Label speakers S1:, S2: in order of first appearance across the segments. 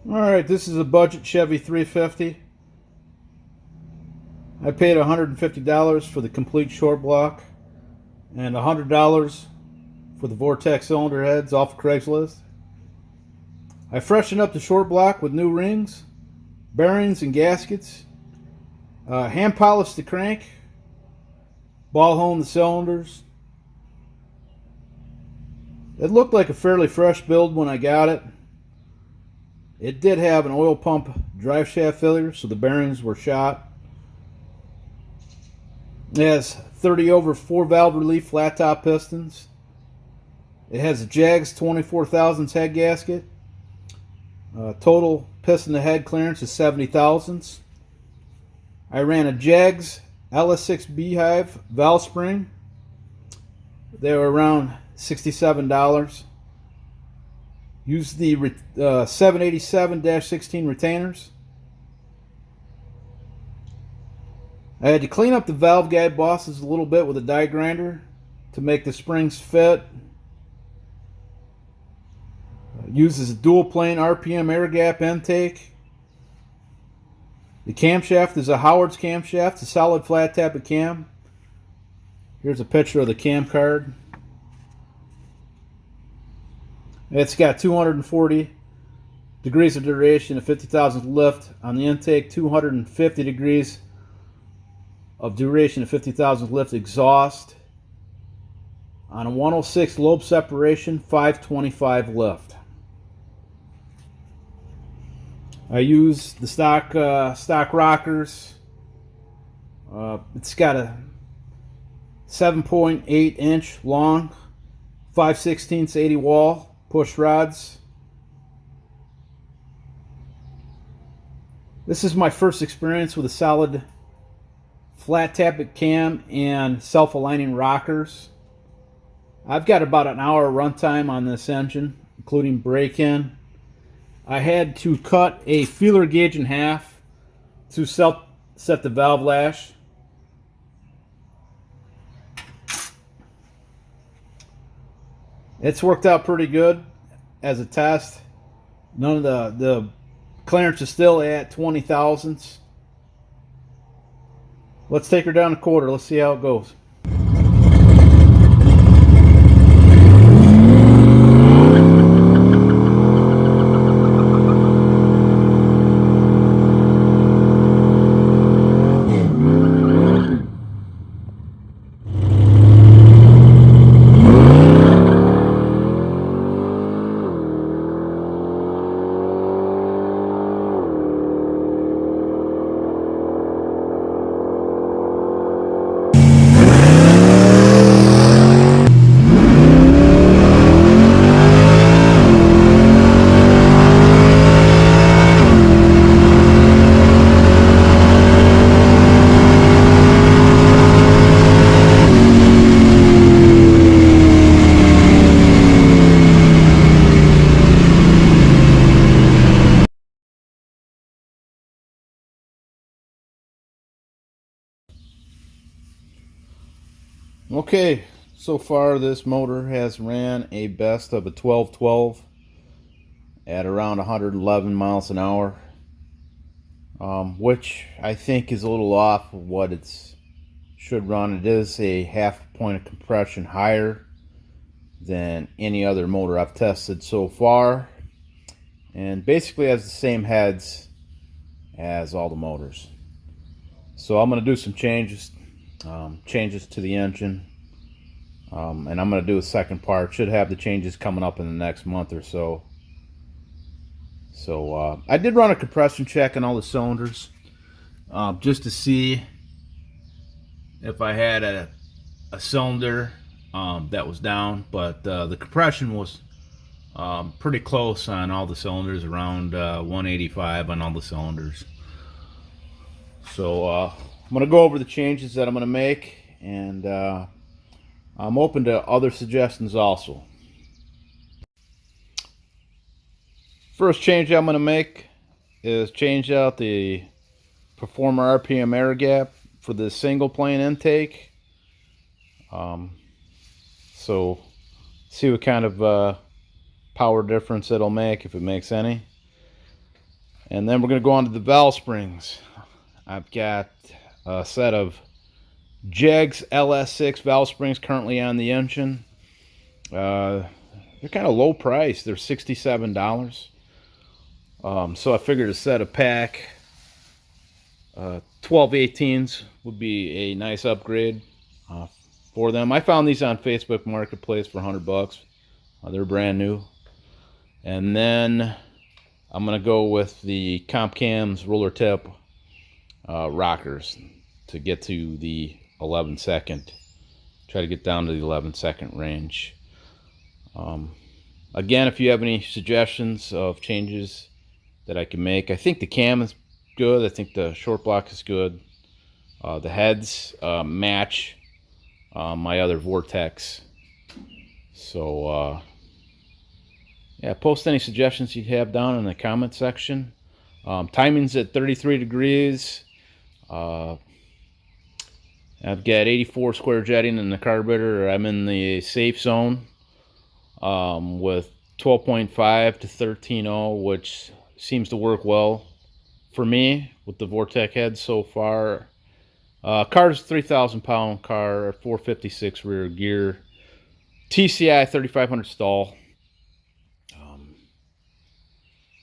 S1: Alright, this is a budget Chevy 350. I paid $150 for the complete short block and $100 for the Vortec cylinder heads off of Craigslist. I freshened up the short block with new rings, bearings, and gaskets. Hand polished the crank, ball honed the cylinders. It looked like a fairly fresh build when I got it. It did have an oil pump drive shaft failure, so the bearings were shot. It has 30 over 4 valve relief flat top pistons. It has a JAGS 24 thousandths head gasket. Total piston to head clearance is 70 thousandths. I ran a JAGS LS6 Beehive valve spring. They were around $67. Used the 787-16 retainers. I had to clean up the valve guide bosses a little bit with a die grinder to make the springs fit. Uses a dual plane RPM air gap intake. The camshaft is a Howard's camshaft, a solid flat tappet cam. Here's a picture of the cam card. It's got 240 degrees of duration of 50,000 lift on the intake, 250 degrees of duration of 50,000 lift exhaust. On a 106 lobe separation, 525 lift. I use the stock rockers. It's got a 7.8 inch long, 5/16 80 wall push rods. This is my first experience with a solid flat tappet cam and self-aligning rockers. I've got about an hour runtime on this engine, including break-in. I had to cut a feeler gauge in half to set the valve lash. It's worked out pretty good as a test. None of the clearance is still at 20 thousandths. Let's take her down a quarter. Let's see how it goes. Okay, so far this motor has ran a best of a 1212 at around 111 miles an hour, which I think is a little off of what it should run. It is a half point of compression higher than any other motor I've tested so far, and basically has the same heads as all the motors. So I'm going to do some changes to the engine, and I'm going to do a second part. Should have the changes coming up in the next month or so. So I did run a compression check on all the cylinders, just to see if I had a cylinder that was down, but the compression was pretty close on all the cylinders, around 185 on all the cylinders. So I'm going to go over the changes that I'm going to make, and I'm open to other suggestions also. First change I'm going to make is change out the Performer RPM air gap for the single plane intake. So see what kind of power difference it'll make, if it makes any. And then we're going to go on to the valve springs. I've got a set of Jegs LS6 valve springs currently on the engine. They're kind of low price. They're $67. So I figured a set of pack 1218s would be a nice upgrade for them. I found these on Facebook Marketplace for $100. They're brand new. And then I'm going to go with the Tappet Cam's roller tip rockers to get to the 11-second. Try to get down to the 11-second range. Again, if you have any suggestions of changes that I can make, I think the cam is good. I think the short block is good. The heads match my other Vortecs. So yeah, post any suggestions you have down in the comment section. Timing's at 33 degrees. I've got 84 square jetting in the carburetor. I'm in the safe zone with 12.5 to 13.0, which seems to work well for me with the Vortec head so far. Car's a 3,000 pound car, 456 rear gear, TCI 3500 stall.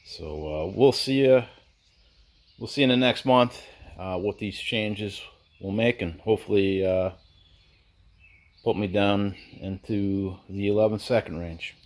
S1: So we'll see you. We'll see in the next month what these changes will make, and hopefully put me down into the 11-second range.